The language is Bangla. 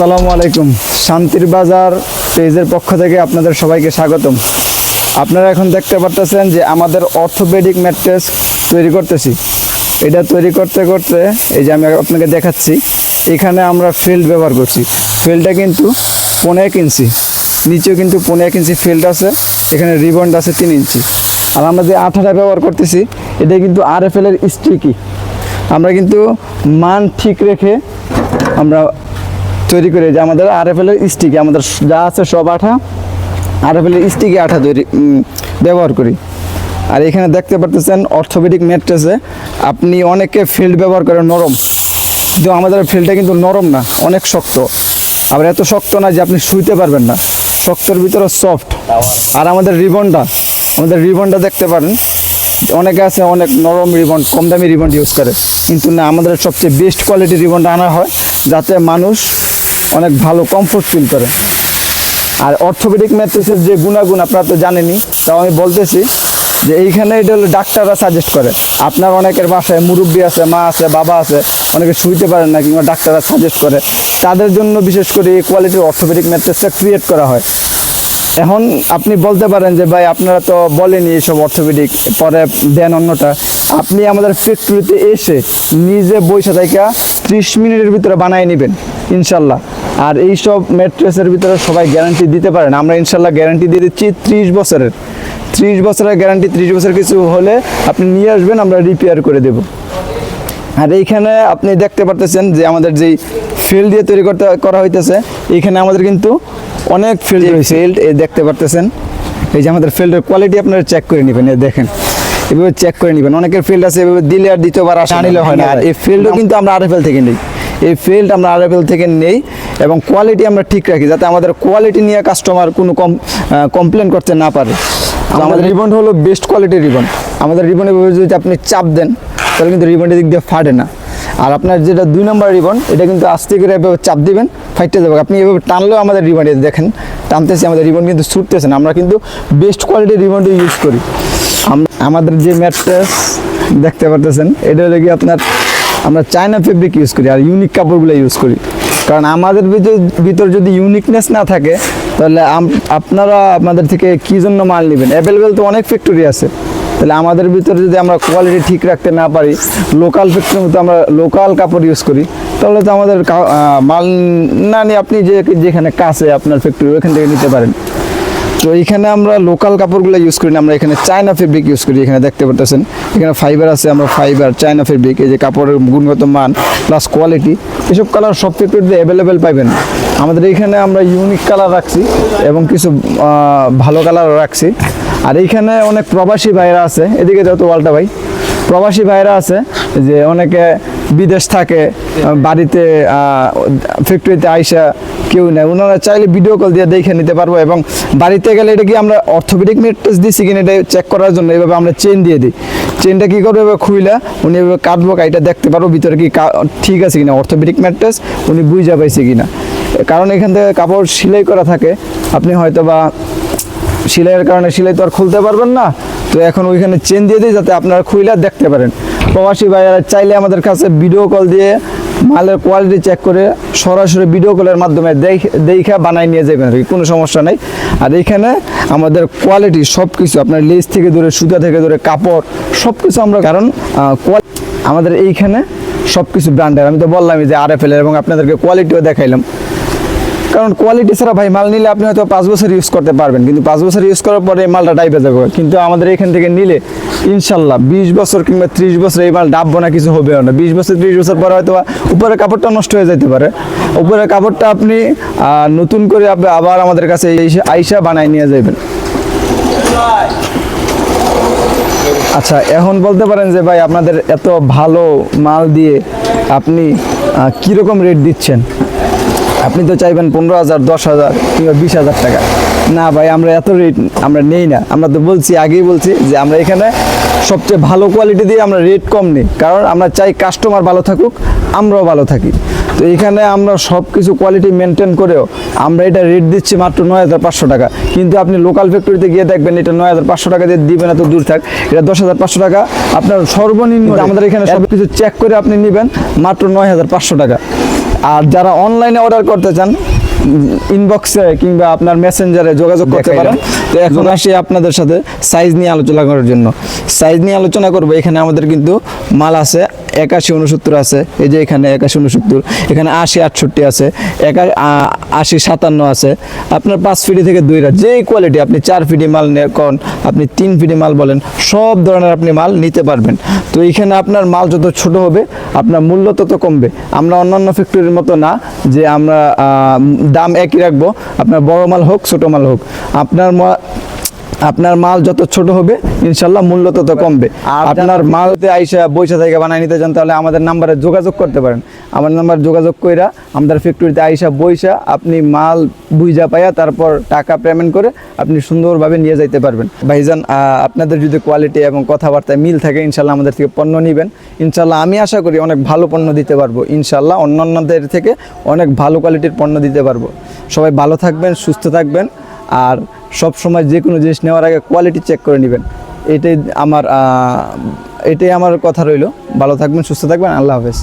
আসসালামু আলাইকুম। শান্তির বাজার পেজের পক্ষ থেকে আপনাদের সবাইকে স্বাগতম। আপনারা এখন দেখতে পাচ্ছেন যে আমাদের অর্থোপেডিক ম্যাট্রেস তৈরি করতেছি। এটা তৈরি করতে করতে এই যে আমি আপনাকে দেখাচ্ছি, এখানে আমরা ফিল্ড ব্যবহার করছি। ফিল্ডটা কিন্তু 15 ইঞ্চি, নিচেও কিন্তু 15 ইঞ্চি ফিল্ড আছে, এখানে রিবন্ড আছে 3 ইঞ্চি। আর আমরা যে আঠাটা ব্যবহার করতেছি এটা কিন্তু RFL এর স্টিকি। আমরা কিন্তু মান ঠিক রেখে আমরা তৈরি করে যে আমাদের RFL এর স্টিকি, আমাদের যা আছে সব আঠা RFL এর স্টিকি আঠা তৈরি ব্যবহার করি। আর এখানে দেখতে পারতেছেন অর্থোপেডিক ম্যাট্রেসে আপনি অনেকে ফিল্ড ব্যবহার করে নরম, কিন্তু আমাদের ফিল্ডটা কিন্তু নরম না, অনেক শক্ত। আবার এত শক্ত না যে আপনি শুইতে পারবেন না, শক্তর ভিতরে সফট। আর আমাদের রিবনটা দেখতে পারেন, অনেকে আছে অনেক নরম রিবন, কম দামি রিবন ইউজ করে, কিন্তু না, আমাদের সবচেয়ে বেস্ট কোয়ালিটির রিবনটা আনা হয় যাতে মানুষ অনেক ভালো কমফোর্ট ফিল করে। আর অর্থোপেডিক ম্যাট্রেসের যে গুণাগুণ আপনারা তো জানেনই, তাও আমি বলতেছি যে এইখানে এটা হলো ডাক্তাররা সাজেস্ট করে। আপনার অনেকের বাসায় মুরব্বী আছে, মা আছে, বাবা আছে, অনেকে শুইতে পারেন না, কিংবা ডাক্তাররা সাজেস্ট করে, তাদের জন্য বিশেষ করে এই কোয়ালিটির অর্থোপেডিক ম্যাট্রেসটা ক্রিয়েট করা হয়। এখন আপনি বলতে পারেন যে ভাই আপনারা তো বলেনি এইসব অর্থোপেডিক, পরে দেন অন্যটা। আপনি আমাদের ফ্যাক্টরিতে এসে নিজে বইসা থেকে 30 মিনিটের ভিতরে বানিয়ে নেবেন ইনশাল্লাহ। আর এইসব ম্যাট্রেসের ভিতরে সবাই গ্যারান্টি দিতে পারেন, আমরা ইনশাল্লাহ গ্যারান্টি দিয়ে দিচ্ছি 30 বছরের গ্যারান্টি। 30 বছর কিছু হলে আপনি নিয়ে আসবেন, আমরা রিপেয়ার করে দেব। আর এইখানে আপনি দেখতে পারতেছেন যে আমাদের যেই ফিল্ড দিয়ে তৈরি করা হইতেছে, এইখানে আমাদের কিন্তু অনেক ফিল্ড রয়েছে। এই দেখতে পারতেছেন, এই যে আমাদের ফিল্ডের কোয়ালিটি আপনারা চেক করে নেবেন। দেখেন, এভাবে চেক করে নেবেন। অনেকের ফিল্ড আছে এভাবে দিলে আর দ্বিতীয়বার আনিলে হয় না। আর এই ফিল্ডও কিন্তু আমরা RFL থেকে নেই, এবং কোয়ালিটি আমরা ঠিক রাখি যাতে আমাদের কোয়ালিটি নিয়ে কাস্টমার কোনো কমপ্লেন করতে না পারে। আমাদের রিবন হলো বেস্ট কোয়ালিটির রিবন। আমাদের রিবনে যদি আপনি চাপ দেন তাহলে কিন্তু রিবনটা দিক দিয়ে ফাটে না। আর আপনার যেটা 2 নম্বর রিবন, এটা কিন্তু আস্তে করে এভাবে চাপ দিবেন, ফাইটে যাবে। আপনি এভাবে টানলেও আমাদের রিবন দেখেন টানতেছি, আমাদের রিবন কিন্তু ছুটতেছে না। আমরা কিন্তু বেস্ট কোয়ালিটির রিবনটা ইউজ করি। আমাদের যে ম্যাট্রেস দেখতে পারতেছেন, এটা হলো কি আপনার আমরা চায়না ফেব্রিক ইউজ করি, আর ইউনিক কাপড়গুলো ইউজ করি। কারণ আমাদের ভিতর যদি ইউনিকনেস না থাকে তাহলে আপনারা আপনাদের থেকে কী জন্য মাল নেবেন? অ্যাভেলেবেল তো অনেক ফ্যাক্টরি আছে, তাহলে আমাদের ভিতরে যদি আমরা কোয়ালিটি ঠিক রাখতে না পারি, লোকাল ফ্যাক্টরির মতো আমরা লোকাল কাপড় ইউজ করি, তাহলে তো আমাদের মাল না নিয়ে আপনি যেখানে কাছে আপনার ফ্যাক্টরি ওইখান থেকে নিতে পারেন। তো এইখানে আমরা লোকাল কাপড়গুলো ইউজ করি না, আমরা এখানে চায়না ফেব্রিক ইউজ করি। এখানে দেখতে পাচ্ছেন এখানে ফাইবার আছে, আমরা ফাইবার চায়না ফেব্রিক, এই যে কাপড়ের গুণগত মান প্লাস কোয়ালিটি, এসব কালার সব ফ্যাক্টরিতে অ্যাভেলেবেল পাইবেন। আমাদের এইখানে আমরা ইউনিক কালার রাখছি এবং কিছু ভালো কালারও রাখছি। আর এইখানে অনেক প্রবাসী ভাইরা আছে, এদিকে যত ওয়ালটা ভাই, প্রবাসী ভাইরা আছে যে অনেকে বিদেশ থাকে, বাড়িতে ফ্যাক্টরিতে আইসা কেউ নেই, ওনারা চাইলে ভিডিও কল দিয়ে দেখে নিতে পারবো। এবং বাড়িতে গেলে এটা কি আমরা অর্থোপেডিক ম্যাট্রেস দিচ্ছি কিনা এটা চেক করার জন্য এইভাবে আমরা চেন দিয়ে দিই। চেনটা কী করবো, এভাবে খুইলা উনি এভাবে কাটবো, কাইটা দেখতে পারবো ভিতরে কি ঠিক আছে কিনা, অর্থোপেডিক ম্যাট্রেস উনি বুঝা পাইছে কিনা। কারণ এখান থেকে কাপড় সেলাই করা থাকে, আপনি হয়তো বা সেলাইয়ের কারণে সেলাই তো আর খুলতে পারবেন না, তো এখন ওইখানে চেন দিয়ে দিই যাতে আপনারা খুইলা দেখতে পারেন। প্রবাসী ভাইয়ারা চাইলে আমাদের কাছে ভিডিও কল দিয়ে মালের কোয়ালিটি চেক করে সরাসরি ভিডিও কলের মাধ্যমে দেখে বানাই নিয়ে যাবেন, কোনো সমস্যা নেই। আর এইখানে আমাদের কোয়ালিটি সব কিছু, আপনার লেস থেকে ধরে সুতা থেকে ধরে কাপড় সব কিছু আমরা, কারণ আমাদের এইখানে সব কিছু ব্র্যান্ডের, আমি তো বললামই যে RFL, এবং আপনাদেরকে কোয়ালিটিও দেখাইলাম। কারণ কোয়ালিটি ছাড়া ভাই মাল নিলে আপনি হয়তো 5 বছর ইউজ করতে পারবেন, কিন্তু 5 বছর ইউজ করার পরে এই মালটা ডাইবে যাবে। কিন্তু আমাদের এখান থেকে নিলে ইনশাল্লাহ 20 বছর কিংবা 30 বছর এই মাল ডাববো না, কিছু হবে না। 20 বছর 30 বছর পরে হয়তো উপরের কাপড়টা নষ্ট হয়ে যেতে পারে, উপরের কাপড়টা আপনি নতুন করে আবার আমাদের কাছে আইসা বানাই নিয়ে যাবেন। আচ্ছা, এখন বলতে পারেন যে ভাই আপনাদের এত ভালো মাল দিয়ে আপনি কীরকম রেট দিচ্ছেন? আপনি তো চাইবেন 15,000, 10,000 কিংবা 20,000 টাকা। না ভাই, আমরা এত রেট আমরা নেই না। আমরা তো আগেই বলছি যে আমরা এখানে সবচেয়ে ভালো কোয়ালিটি দিয়ে আমরা রেট কম নিই, কারণ আমরা চাই কাস্টমার ভালো থাকুক, আমরাও ভালো থাকি। তো এখানে আমরা সব কিছু কোয়ালিটি মেনটেন করেও আমরা এটা রেট দিচ্ছি মাত্র 9,500 টাকা। কিন্তু আপনি লোকাল ফ্যাক্টরিতে গিয়ে দেখবেন এটা 9,500 টাকা দিয়ে দিবেন, এত দূর থাক, এটা 10,500 টাকা আপনার সর্বনিম্ন। আমাদের এখানে সব কিছু চেক করে আপনি নেবেন মাত্র 9,500 টাকা। আর যারা অনলাইনে অর্ডার করতে চান ইনবক্সে কিংবা আপনার মেসেঞ্জারে যোগাযোগ করতে পারেন। তো এখন আসি আপনাদের সাথে সাইজ নিয়ে আলোচনা করার জন্য। সাইজ নিয়ে আলোচনা করবো। এখানে আমাদের কিন্তু মাল আছে 81-69 আছে, এই যে এখানে 81-69, এখানে 80-68 আছে, 80-57 আছে, আপনার 5 ফিটি থেকে 2 রাত যেই কোয়ালিটি, আপনি 4 ফিটি মাল কোন, আপনি 3 ফিটি মাল বলেন, সব ধরনের আপনি মাল নিতে পারবেন। তো এইখানে আপনার মাল যত ছোট হবে আপনার মূল্য তত কমবে। আমরা অন্যান্য ফ্যাক্টরির মতো না যে আমরা দাম একই রাখবো, আপনার বড় মাল হোক ছোট মাল হোক, আপনার মাল যত ছোট হবে ইনশাল্লাহ মূল্য তত কমবে। আপনার মালতে আইসা বৈশা থেকে বানাই নিতে চান তাহলে আমাদের নাম্বারে যোগাযোগ করতে পারেন। আমার নাম্বার যোগাযোগ কইরা আমাদের ফ্যাক্টরিতে আইসা বৈশা আপনি মাল বুঝা পাইয়া তারপর টাকা পেমেন্ট করে আপনি সুন্দরভাবে নিয়ে যাইতে পারবেন। ভাইজান, আপনাদের যদি কোয়ালিটি এবং কথাবার্তায় মিল থাকে ইনশাল্লাহ আমাদের থেকে পণ্য নেবেন। ইনশাল্লাহ আমি আশা করি অনেক ভালো পণ্য দিতে পারবো। ইনশাল্লাহ অন্যান্যদের থেকে অনেক ভালো কোয়ালিটির পণ্য দিতে পারবো। সবাই ভালো থাকবেন, সুস্থ থাকবেন, আর সব সময় যে কোনো জিনিস নেওয়ার আগে কোয়ালিটি চেক করে নেবেন। এটাই আমার কথা রইল। ভালো থাকবেন, সুস্থ থাকবেন, আল্লাহ হাফেজ।